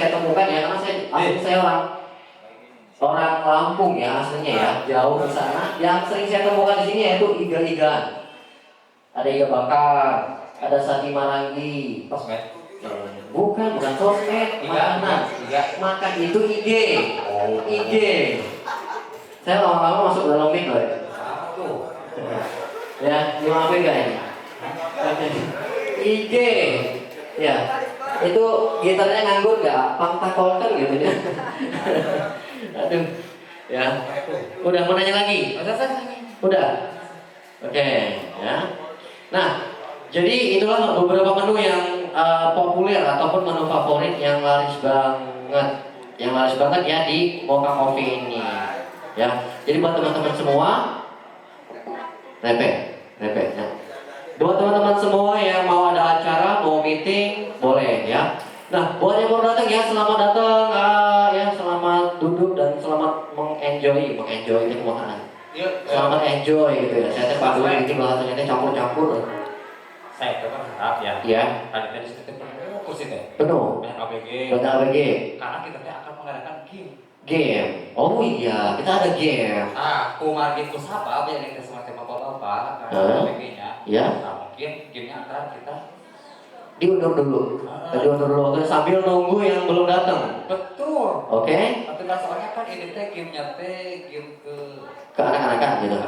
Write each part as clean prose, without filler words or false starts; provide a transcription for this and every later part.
saya temukan ya, karena saya orang Lampung ya aslinya ya, jauh di sana. Yang sering saya temukan di sini yaitu iga-igaan. Ada iga bakar, ada sate marangi. Sosmed? Bukan sosmed, makanan. Makan itu ige. Ige. Saya lama-lama masuk dalam mic loh ya. Ya, dimaafin gak ini? Ige. Ya, itu gitarnya nganggur gak? Pangtakolkan gitu ya. Aduh, ya. Udah mau nanya lagi? Udah. Oke, ya. Nah, jadi itulah beberapa menu yang populer ataupun menu favorit yang laris banget ya di Mocha Coffee ini. Ya, jadi buat teman-teman semua, repet ya. Buat teman-teman semua yang mau ada acara, mau meeting, boleh ya. Nah, buat yang baru datang ya, selamat datang ya, selamat duduk dan selamat mengenjoy itu kemana? Selamat enjoy gitu ya. Saya Pak Dwi ini bahasanya campur-campur. Saya itu kan harap ya. Iya. Tadi tadi seperti penuh kursi teh. Penuh. Banyak ABG. Banyak ABG. Karena kita teh akan mengadakan game. Game. Oh iya, kita ada game. Kumar gitu siapa? Apa yang kita semacam apa? Karena ABG-nya. Iya. Nah, mungkin gamenya antara kita diundur dulu. Oke, sambil nunggu yang belum datang. Betul. Oke. Tapi masalahnya kan ini teh gamenya teh game ke anak-anakan gitu.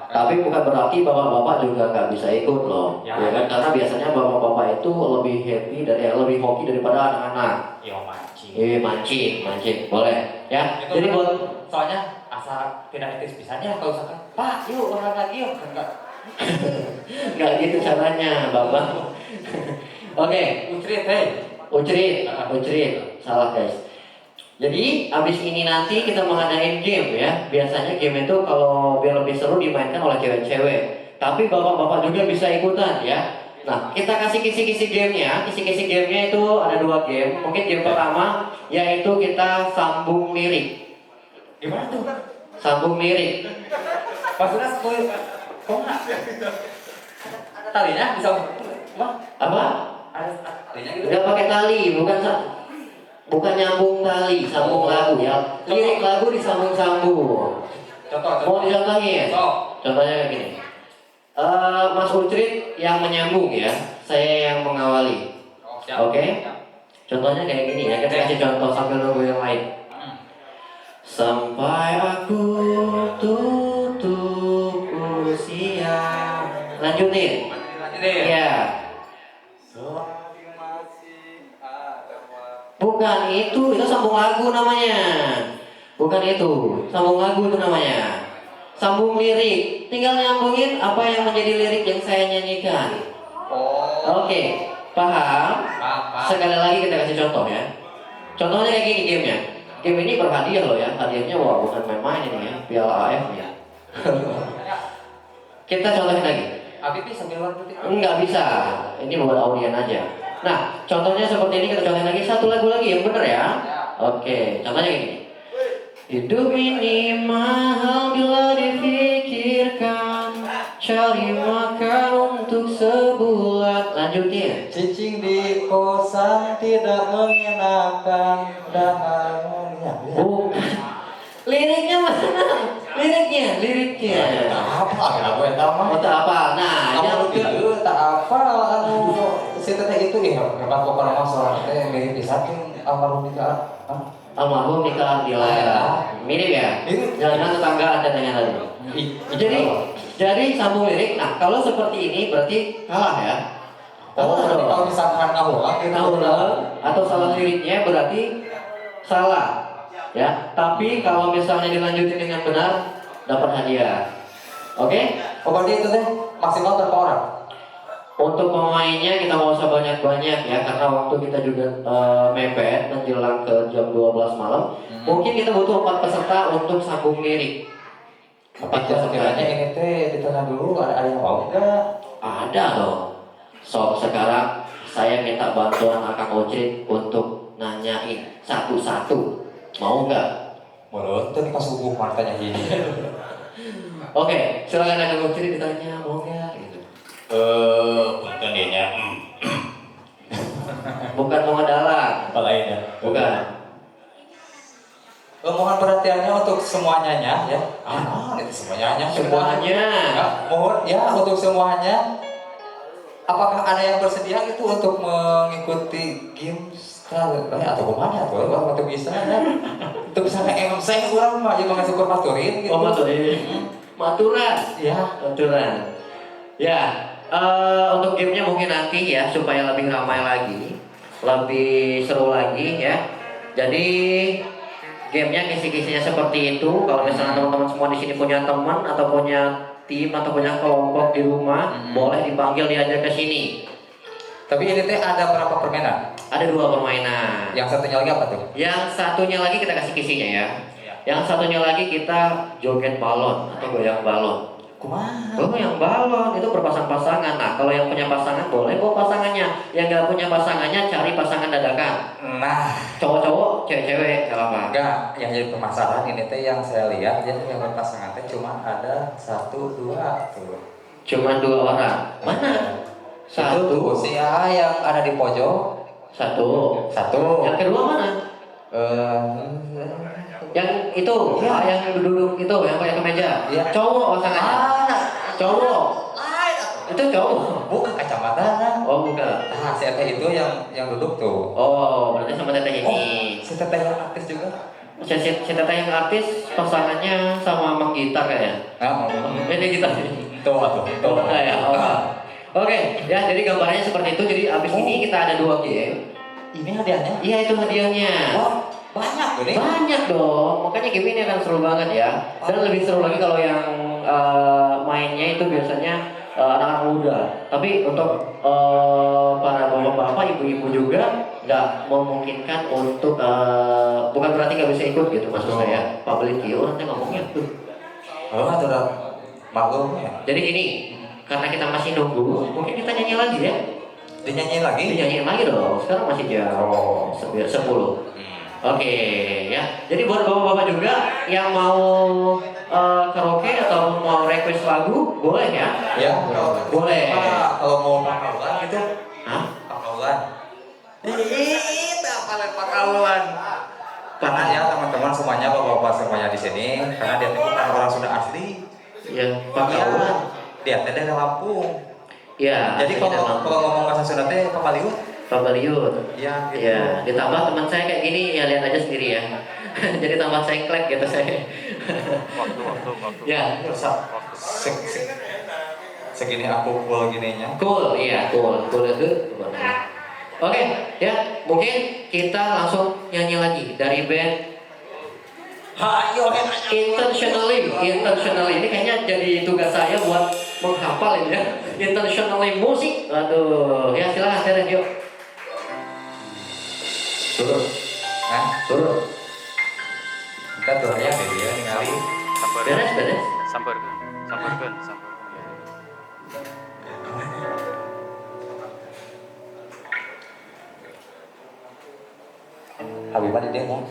Tapi bukan berarti bapak-bapak juga nggak bisa ikut loh. Ya kan? Karena biasanya bapak-bapak itu lebih happy lebih hoki daripada anak-anak. Mancing. Boleh. Ya. Itu jadi buat soalnya asal tidak etis bisanya kalau misalkan, Pak, yuk olahraga lagi yuk. Enggak gitu caranya, Bapak. Oke. Ucrit. Salah, guys. Jadi, abis ini nanti kita mengadain game ya. Biasanya game itu kalau biar lebih seru dimainkan oleh cewek-cewek. Tapi bapak-bapak juga bisa ikutan ya. Nah, kita kasih kisi-kisi gamenya. Kisi-kisi gamenya itu ada 2 game. Mungkin game pertama yaitu kita sambung lirik. Gimana tuh? Sambung lirik. Maksudnya kok nggak? Talinya bisa apa? Ada talinya gitu. Nggak pakai tali, bukan nyambung tali, sambung lagu ya. Lirik lagu disambung-sambung. Contoh. Mau dicontohin? Contohnya kayak gini. Mas Ucrit yang menyambung ya, saya yang mengawali. Oke? Contohnya kayak gini ya, kita kasih contoh sambil nunggu yang lain. Sampai aku tutup usia. Lanjutin. Iya. Bukan itu sambung lagu namanya. Bukan itu, sambung lagu itu namanya. Sambung lirik, tinggal nyambungin apa yang menjadi lirik yang saya nyanyikan. Oke, paham? Sekali lagi kita kasih contoh ya. Contohnya kayak gini gamenya. Game ini berhadiah loh ya, hadiahnya wah bukan main-main ini ya, Piala AF ya. Kita contohin lagi. Enggak bisa, ini buat audien aja. Nah, contohnya seperti ini, kita contohin lagi satu lagu lagi yang bener ya. Oke, contohnya kayak gini. Hidup ini mahal bila dipikirkan, cari makan untuk sebulan. Lanjutin. Cicing di kosan tidak mengenakan dan harmonia. Liriknya mana? Liriknya. Apa lagu yang tahu? Tak apa. Nah, yang itu tak apa si teteh itu ya hebat vokal masalah teh mirip pisan almarhum nikah. Almarhum nikah di layar. Mirip ya? Jangan tetangga ada tanya tadi. Jadi sambung lirik. Nah, kalau seperti ini berarti kalah ya. Kalau misalkan atau salah liriknya berarti salah. Ya, tapi kalau misalnya dilanjutin dengan benar dapat hadiah. Oke? Berarti itu teh maksimal berapa orang? Untuk pemainnya kita mau usah banyak-banyak ya, karena waktu kita juga mepet menjelang ke jam 12 malam. Mungkin kita butuh 4 peserta untuk sambung lirik. 4 pesertanya ini teh di tengah dulu ada yang mau enggak? Ada dong. Sekarang saya minta bantuan Akang Ocit untuk nanyain satu-satu. Mau nggak? Menurut tadi pas hubung martanya gini. Oke, silakan Akang Ocit ditanya mau nggak gitu. Punten dia nya. Bukan mau ngedalang. Apa lain ya? Bukan. Mohon perhatiannya untuk semuanya ya. Itu semuanya. Semuanya. Ya, mohon ya untuk semuanya. Apakah ada yang bersedia itu untuk mengikuti game style atau kemana tuh? Untuk bisa ya. Untuk bisa nge-MC orang mah ya mengasih maturin gitu. Oh, maturin. Maturan. Ya. Maturan. Ya, untuk gamenya mungkin nanti ya supaya lebih ramai lagi, lebih seru lagi ya. Jadi gamenya kisi-kisinya seperti itu. Kalau misalnya teman-teman semua di sini punya teman atau punya tim atau punya kelompok di rumah, boleh dipanggil diajak ke sini. Tapi ini teh ada berapa permainan? Ada 2 permainan. Yang satunya lagi apa tuh? Yang satunya lagi kita kasih kisinya ya. Yang satunya lagi kita joget balon atau goyang balon. Kumaha? Oh, yang balon itu berpasang-pasangan. Nah, kalau yang punya pasangan boleh bawa pasangannya. Yang nggak punya pasangannya cari pasangan dadakan. Nah, Cowok-cowok, cewek-cewek, nggak apa-apa. enggak, yang jadi permasalahan ini teh yang saya lihat dia yang berpasangan teh cuma ada 1, 2 tuh. Cuma 2 orang. Mana? Itu 1. si A yang ada di pojok. 1. 1. Yang kedua mana? Yang itu, Ya. yang duduk itu, yang pakai kemeja. Ya. Cowok pasangannya. Cowok. Itu cowok. Bukan kacamata. Oh, bukan. Nah, si Teteh itu yang duduk tuh. Oh, berarti sama teteh ini. Si Teteh yang artis juga. Si teteh yang artis pasangannya sama Mang Gitar kayaknya. Nah, Ini gitar. tuh atuh. Oh, enggak ya. Oh. Oke, ya jadi gambarnya seperti itu. Jadi abis ini kita ada 2 game. Ini hadiahnya. Iya, itu hadiahnya. Wah, banyak tuh nih. Banyak dong. Makanya game ini akan seru banget ya. Dan lebih seru lagi kalau yang mainnya itu biasanya anak-anak muda. Tapi untuk para bapak-bapak, ibu-ibu juga nggak memungkinkan untuk bukan berarti nggak bisa ikut gitu maksud saya. Public view nanti ngomongnya tuh. Oh, tuh udah maklum ya. Jadi gini, karena kita masih nunggu, mungkin kita nyanyi lagi ya. Dinyanyiin lagi? Dinyanyiin lagi dong. Sekarang masih jam 10. Oke ya. Jadi buat bapak-bapak juga yang mau karaoke atau mau request lagu boleh ya? Ya, Boleh. Kalau mau pakaulan gitu, Hah? pakaulan. Ih, tak paling pakaulan. Karena ya teman-teman semuanya, bapak-bapak semuanya di sini, karena dia itu kan orang sudah asli. Ya, pakaulan. Dia teh dari Lampung. Ya. Jadi kalau ngomong bahasa Sunda teh Pamaliut. Pamaliut. Ya, gitu. Ya, ditambah teman saya kayak gini ya lihat aja sendiri ya. Jadi tambah sengklek gitu saya. Waktu. Ya, Segini aku cool gininya. cool, iya cool itu. Oke, ya mungkin kita langsung nyanyi lagi dari band intentionally ini kayaknya jadi tugas saya buat menghafal ini ya. Intentionally musik. Aduh, ya silakan Sergio. Turun. Nah, Turun. kita tuh aja deh dia ningali. Beres. Samparkan. Habibah di dia mau.